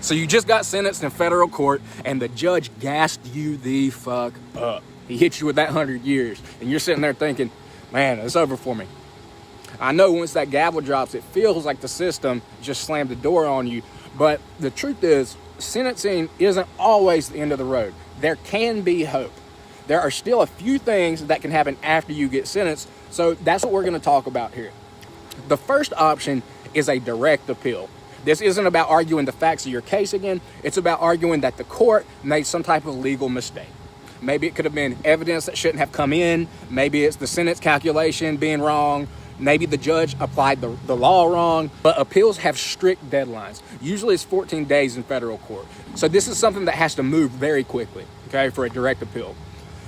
So you just got sentenced in federal court and the judge gassed you the fuck up. He hit you with that 100 years and you're sitting there thinking, man, it's over for me. I know once that gavel drops, it feels like the system just slammed the door on you. But the truth is, sentencing isn't always the end of the road. There can be hope. There are still a few things that can happen after you get sentenced. So that's what we're going to talk about here. The first option is a direct appeal. This isn't about arguing the facts of your case again. It's about arguing that the court made some type of legal mistake. Maybe it could have been evidence that shouldn't have come in. Maybe it's the sentence calculation being wrong. Maybe the judge applied the law wrong. But appeals have strict deadlines. Usually it's 14 days in federal court. So this is something that has to move very quickly, okay, for a direct appeal.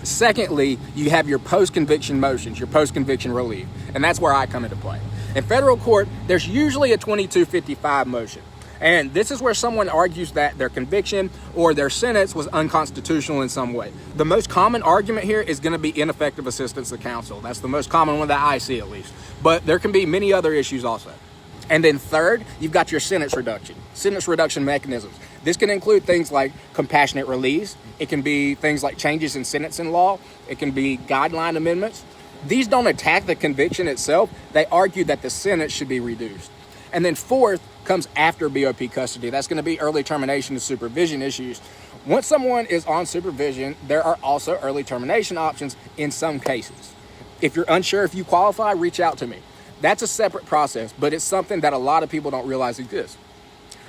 Secondly, you have your post-conviction motions, your post-conviction relief. And that's where I come into play. In federal court, there's usually a 2255 motion. And this is where someone argues that their conviction or their sentence was unconstitutional in some way. The most common argument here is going to be ineffective assistance of counsel. That's the most common one that I see, at least. But there can be many other issues also. And then third, you've got your sentence reduction mechanisms. This can include things like compassionate release. It can be things like changes in sentencing law. It can be guideline amendments. These don't attack the conviction itself. They argue that the sentence should be reduced. And then fourth comes after BOP custody. That's going to be early termination and supervision issues. Once someone is on supervision, there are also early termination options in some cases. If you're unsure if you qualify, reach out to me. That's a separate process, but it's something that a lot of people don't realize exists.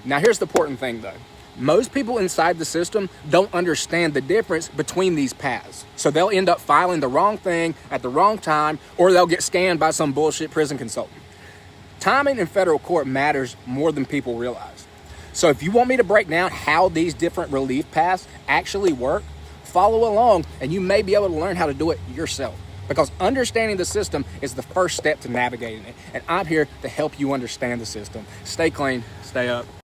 Now, here's the important thing, though. Most people inside the system don't understand the difference between these paths. So they'll end up filing the wrong thing at the wrong time, or they'll get scammed by some bullshit prison consultant. Timing in federal court matters more than people realize. So if you want me to break down how these different relief paths actually work, follow along and you may be able to learn how to do it yourself. Because understanding the system is the first step to navigating it. And I'm here to help you understand the system. Stay clean, stay up.